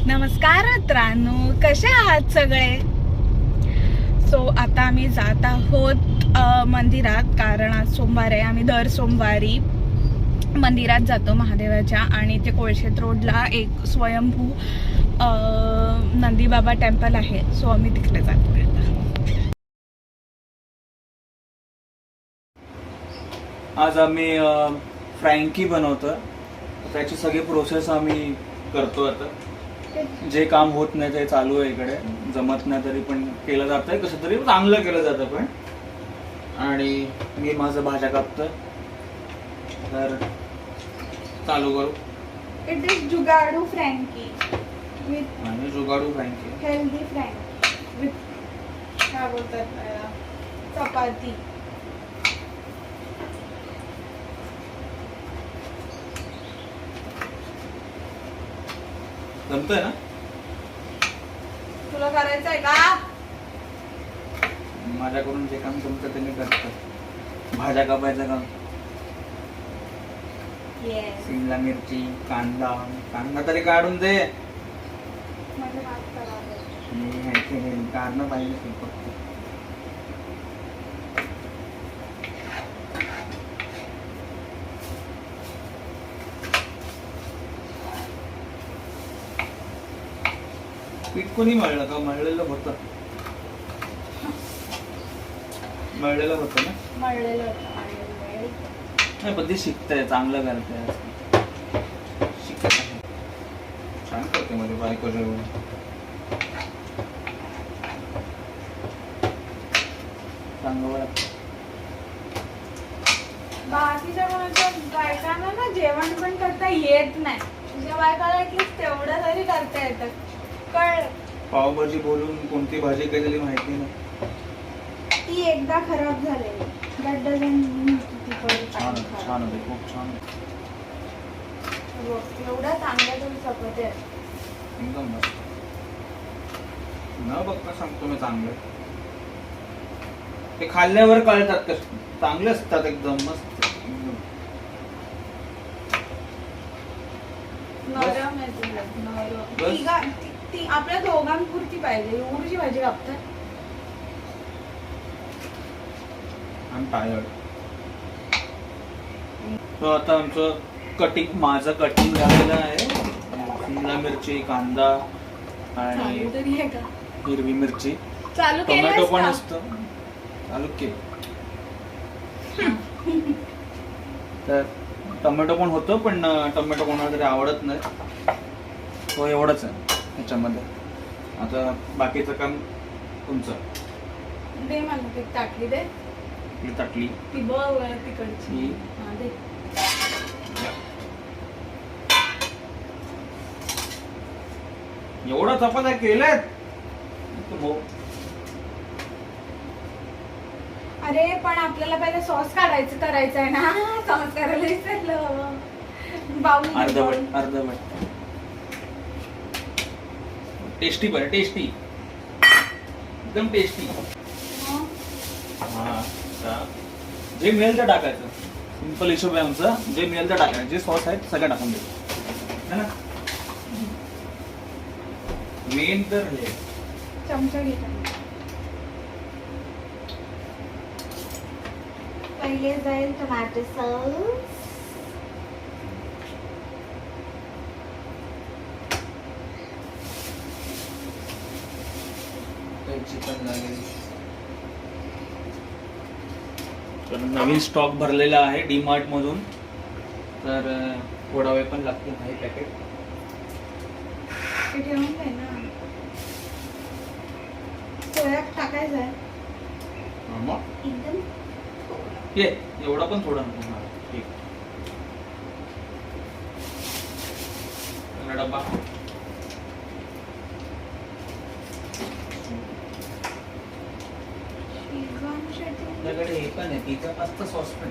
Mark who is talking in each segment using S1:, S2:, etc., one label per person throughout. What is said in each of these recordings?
S1: नमस्कार मित्रांनो, कसे आहात सगळे? सो आता आम्ही जात आहोत मंदिरात, कारण आज सोमवार आहे. आम्ही दर सोमवारी मंदिरात जातो महादेवाच्या, आणि ते कोळशेत रोडला एक स्वयंभू नंदीबाबा टेम्पल आहे. सो आम्ही तिकडे जातो.
S2: आज आम्ही फ्रँकी बनवतो. त्याची सगळी प्रोसेस आम्ही करतो. आता जे काम होत नाही ते चालू आहे इकडे. जमत नाही तरी पण केलं जात आहे, कसं तरी चांगलं केलं जातं पण. आणि मी माझं भाज्या कापतोय, तर चालू करू.
S1: इट इज जुगाडू फ्रँकी विथ
S2: आणि जुगाडू फ्रँकी,
S1: हेल्दी फ्रँकी विथ काय बोलतात त्याला, चपाती.
S2: जमतंय ना?
S1: तुला करायचं आहे का?
S2: माझ्याकडून जे काम जमतं ते मी करतो. भाज्या कापायचं काम, शिमला मिरची, कांदा तरी काढून दे. काढणं पाहिजे फक्त. पीठ कोणी मळलं का? मळलेलं होतं ना?
S1: मळलेलं
S2: नाही, पण ते शिकतंय, चांगलं करते. शिकत आहे, छान करते मध्ये बायको जेवण. चांगलं.
S1: बाकीच्या कोणाच्या बायकांना ना जेवण पण करता येत नाही. तुझ्या बायकाला ऍटलीस्ट तेवढं तरी करता येतं. कळ,
S2: पावभाजी बोलून कोणती भाजी केलेली माहिती नाही.
S1: ती एकदा खराब झालेली. दॅट डझंट मीन ती परत
S2: छान
S1: खराब.
S2: छान होते, खूप छान.
S1: एवढा चांगला तुम्ही चपाती आहे.
S2: एकदम मस्त. न बघता सांगतो मी, चांगलं. ते खाल्ल्यावर कळतात कसं चांगले असतात, एकदम मस्त.
S1: नरम आहे तुला, नरम. ती आपल्या दोघांपुरती पाहिजे. एवढीची भाजी कापतात.
S2: I am tired. तो आता आमचं कटिंग, माझं कटिंग झालेलं आहे. शिमला मिरची, कांदा आणि
S1: चालू तरी आहे का?
S2: हिरवी मिरची,
S1: चालू
S2: टोमॅटो
S1: केलंस
S2: पण
S1: का?
S2: असतं. चालू केलं तर टोमॅटो पण होतं, पण टोमॅटो कोणाला तरी आवडत नाही. तो एवढंच आहे ह्याच्यामध्ये. आता बाकीचं काम तुमचं.
S1: दे मला ती ताटली दे.
S2: ही ताटली,
S1: ती बघ तिकडची.
S2: ही.
S1: हा, दे.
S2: एवढा चपात्या केल्यात.
S1: अरे पण आपल्याला पहिले सॉस करायचं आहे ना. सॉस करायला विसरलं. बाउल
S2: अर्धवट टेस्टी, पण टेस्टी, एकदम टेस्टी. हा, जे मिळेल ते टाकायचं. सिंपल हिशोब आहे आमचा. जे मिळेल ते टाकायचं. जे सॉस आहेत सगळं टाकून द्यायचं, है ना? मेन तर हे
S1: चमचा घे. पहिले जाईल टोमॅटो सॉस.
S2: चिकन लागेल. तर नवीन स्टॉक भरलेला आहे डीमार्ट मधून, तर थोडा वेळ पण लागतो. नाही पॅकेट
S1: ठेवून दे ना. सोया टाकायचं आहे एकदम.
S2: ये एवढा पण थोडा नको. ठीक, डब्बा. आपल्याकडे हे पण आहे, पिझ्झा पास्ता सॉस पण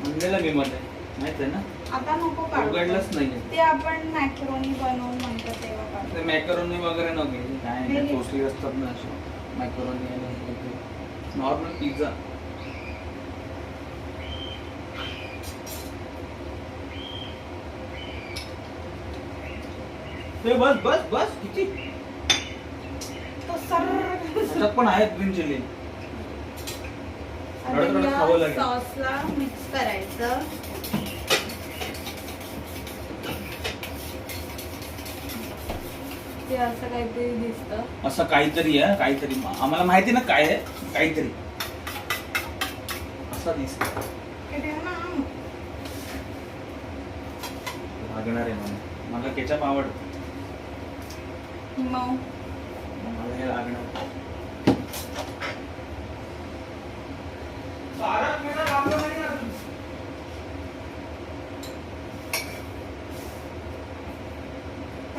S2: म्हणलेलं मी मध्ये, माहित आहे ना?
S1: आता नको काढू.
S2: उघडलंच नाही
S1: ते आपण मॅकरोनी बनवून म्हणतो तेव्हा काढू.
S2: ते मॅकरोनी वगैरे नको. काय कोसली असतात ना असे मॅकरोनी आणि नॉर्मल पिझ्झा. ते बस बस बस किती त्याच्यात पण आहेत ग्रीन चिली. रडत खावं लागेल.
S1: सॉसला मिक्स करायचं. ते असं काहीतरी दिसतं.
S2: असं काहीतरी आहे, काहीतरी आम्हाला माहिती ना काय आहे, काहीतरी असं दिसत लागणार आहे. मला केचप आवडतं,
S1: मग
S2: मला हे लागणार.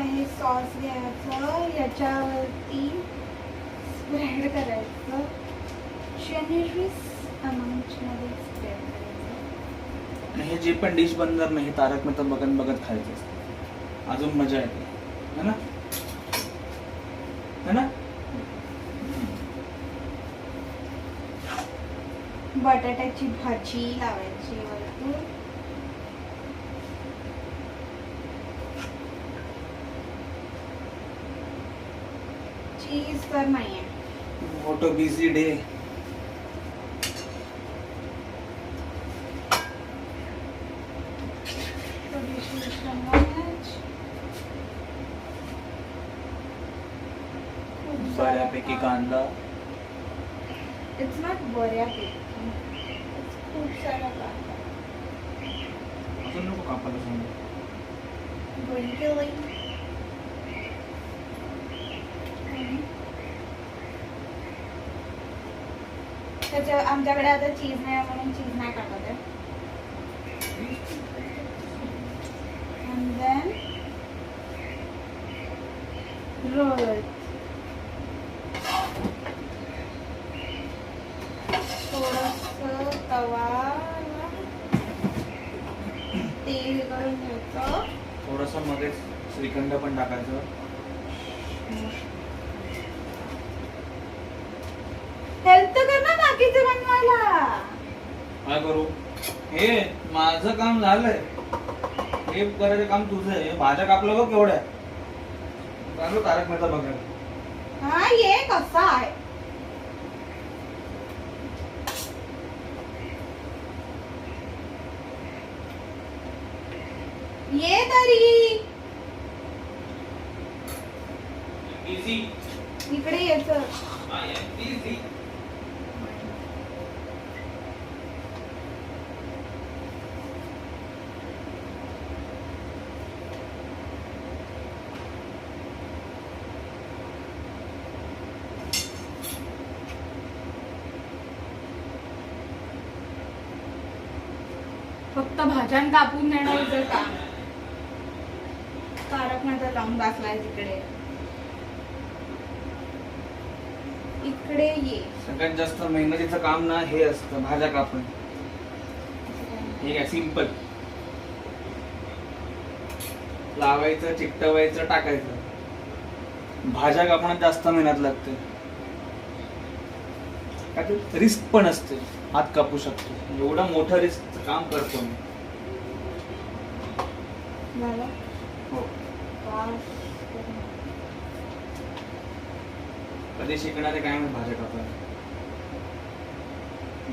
S1: हे सॉस घ्यायचं, याच्यावरती स्प्रेड करायचं, जनरस अमाऊंटमध्ये स्प्रेड करायचं.
S2: आणि हे जे पण डिश बनणार नाही हे तारक मेहता बघत बघत खायचं असतं, अजून मजा येते है ना, है ना.
S1: बटाट्याची भाजी लावायची वरती. चीज तर नाहीये.
S2: What a busy day. बऱ्यापैकी कांदा.
S1: इट्स नॉट बऱ्यापैकी, खूप सारा कांदा.
S2: अजून नको कापायला सांगू.
S1: त्याच्या आमच्याकडे आता चीज नाही म्हणून चीज नाही टाकत आहे. And then roll it. थोडंसं तवाला तेल करून घ्यायचं.
S2: थोडंसं मध्येच श्रीखंड पण टाकायचं.
S1: हेल्प तर कर ना बाकीचं बनवायला.
S2: काय करू, हे माझं काम झालंय, हे करायचं काम तुझं आहे. भाज्या कापलं बघ केवढ्या. चालू तारक मेहता बघायला.
S1: हा ये कसा आहे. ये तरी इकडे यायचं. फक्त भाज्या कापून देण्याचं काम. तारक मेहता लावून बसलाय तिकडे. इकडे ये.
S2: सगळ्यात जास्त मेहनतीचं काम ना हे असतं, भाज्या कापण. हे काय सिंपल, लावायचं, चिकटवायचं, टाकायचं. भाज्या कापण्यात जास्त मेहनत लागते, रिस्क पण असते. हात कापू शकतो, एवढं मोठं रिस्क काम करतो मी. हो, कधी शिकणारे काय म्हणत भाज्या कापायला.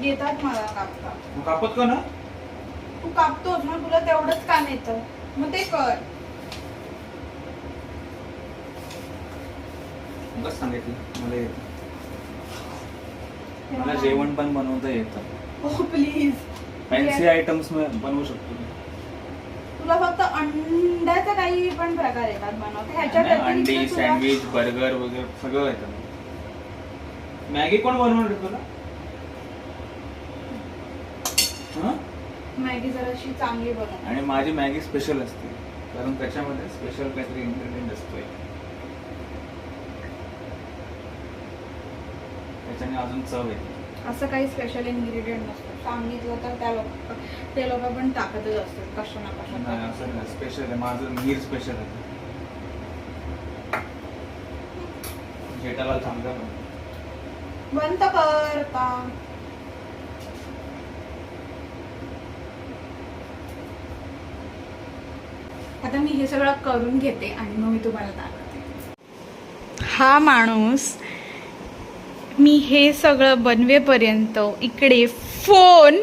S1: येतात मला कापता.
S2: मग कापत का ना,
S1: तू कापतोस ना, तुला तेवढंच काम येतं, मग ते कर.
S2: बस सांगितलं मला येतं. मला जेवण पण बनवता येतं.
S1: हो प्लीज.
S2: फॅन्सी आयटम्स बनवू शकतो.
S1: तुला फक्त अंड्याचा काही पण प्रकार येतात बनवता. ह्याच्यात
S2: अंडी, सँडविच, बर्गर वगैरे सगळं येतं. मॅगी कोण बनवणार तुला.
S1: मॅगी जराशी चांगली बनव.
S2: आणि माझी मॅगी स्पेशल असते, कारण त्याच्यामध्ये स्पेशल काहीतरी इन्ग्रेडियंट असतोय, त्याच्याने अजून चव येते.
S1: असं काही स्पेशल इन्ग्रेडियंट नसतं. सांगितलं तर ते लोक पण टाकतच असतात कशा ना कशा.
S2: नाही असं नाही, स्पेशल आहे माझं. मीर स्पेशल आहे. जेठालाल थांबला
S1: बंद कर का. आता मी हे सगळं करून घेते आणि मग मी तुम्हाला दाखवते. हा माणूस मी हे सगळं बनवेपर्यंत इकडे फोन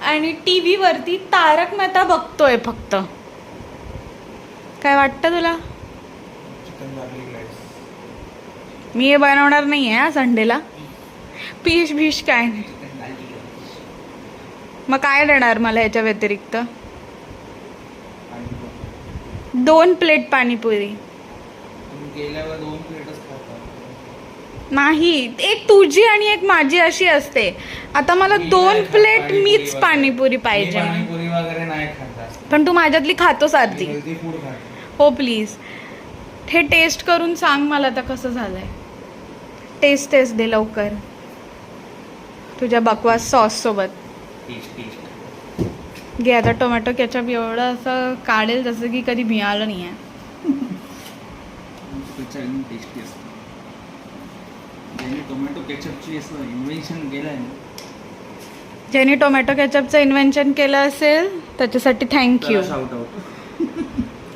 S1: आणि टीव्ही वरती तारक मेहता बघतोय फक्त. काय वाटतं तुला? मी हे बनवणार नाही आहे संडेला. पीश भीश काय नाही. मग काय देणार मला याच्या व्यतिरिक्त? 2 प्लेट पाणीपुरी.
S2: गेल्यावर 2 प्लेटच खाता.
S1: नाही, एक तुझी आणि एक माझी अशी असते. आता मला 2 प्लेट मीच पाणीपुरी पाहिजे.
S2: पाणीपुरी वगैरे नाही खाता,
S1: पण तू माझ्यातली खातोस अर्धी.
S2: हेल्दी फूड खाता.
S1: हो प्लीज. हे टेस्ट करून सांग मला आता कसं झालंय. टेस्ट दे लवकर तुझ्या बकवास सॉस सोबत. घे आता टोमॅटो केचप एवढं असं काढेल जसं की कधी मिळालं नाही आहे.
S2: टेस्टी असतं. टोमॅटो केचपची असं इन्व्हेन्शन केलंय ना,
S1: ज्याने टोमॅटो केचपचं इन्व्हेन्शन केलं असेल त्याच्यासाठी थँक्यू.
S2: Shout out.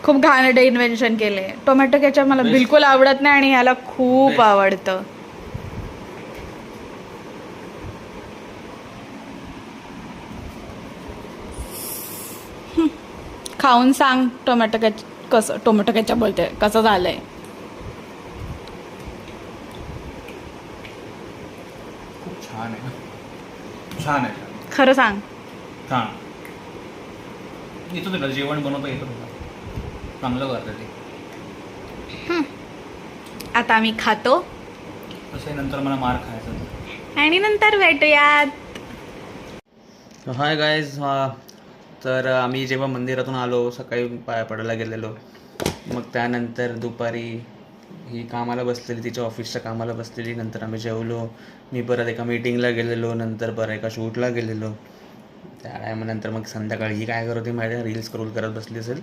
S1: खूप घाणेरडे इन्व्हेन्शन केले. टोमॅटो केचप मला बिलकुल आवडत नाही आणि ह्याला खूप आवडतं. खाऊन सांग टोमॅटो केचप बोलते कसं झालंय.
S2: खूप छान आहे. छान आहे.
S1: खरं सांग.
S2: छान. येतो तुला जेवण बनवता येतं तुला. चांगलं करतं ते.
S1: आता आम्ही खातो
S2: तसं नंतर मला मार खायचा
S1: आणि नंतर भेटूयात.
S2: Hi guys. तर आम्ही जेव्हा मंदिरातून आलो सकाळी पाया पडायला गेलेलो, मग त्यानंतर दुपारी ही कामाला बसलेली, तिच्या ऑफिसच्या कामाला बसलेली. नंतर आम्ही जेवलो. मी परत एका मीटिंगला गेलेलो, नंतर परत एका शूटला गेलेलो. त्या टायमानंतर मग संध्याकाळी ही काय करत होती माझ्या रील्स स्क्रोल करत बसली असेल.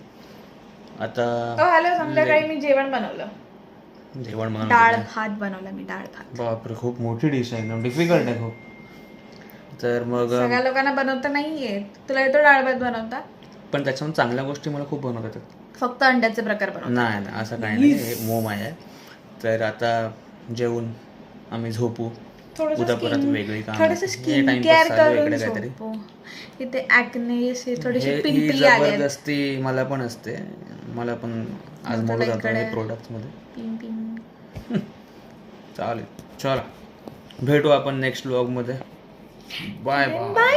S2: आता
S1: हॅलो, संध्याकाळी मी जेवण बनवलं.
S2: जेवण
S1: डाळ
S2: बनवलं.
S1: भात बनवला मी. डाळ भात
S2: बापरे, खूप मोठी डिश आहे ना, डिफिकल्ट आहे खूप. तर मग
S1: सगळ्या लोकांना बनवता नाहीये. तुला येतो डाळ भात बनवता?
S2: पण त्याच्याहून चांगल्या गोष्टी मला खूप बनवता येतात.
S1: फक्त अंड्याचे प्रकार बनवता?
S2: नाही असं काही नाही, हे मोह आहे. तर आता जेवून आम्ही झोपू. उद्या परत वेगळी काम.
S1: थोडंसं स्किन केअर करून झोपू. इथे ऍक्ने थोडीशी पिंपली आली.
S2: जबरदस्ती मला पण असते. मला पण आज मोडत जातो प्रोडक्ट मध्ये. चालेल, चला भेटू आपण नेक्स्ट व्लॉग मध्ये. Bye bye.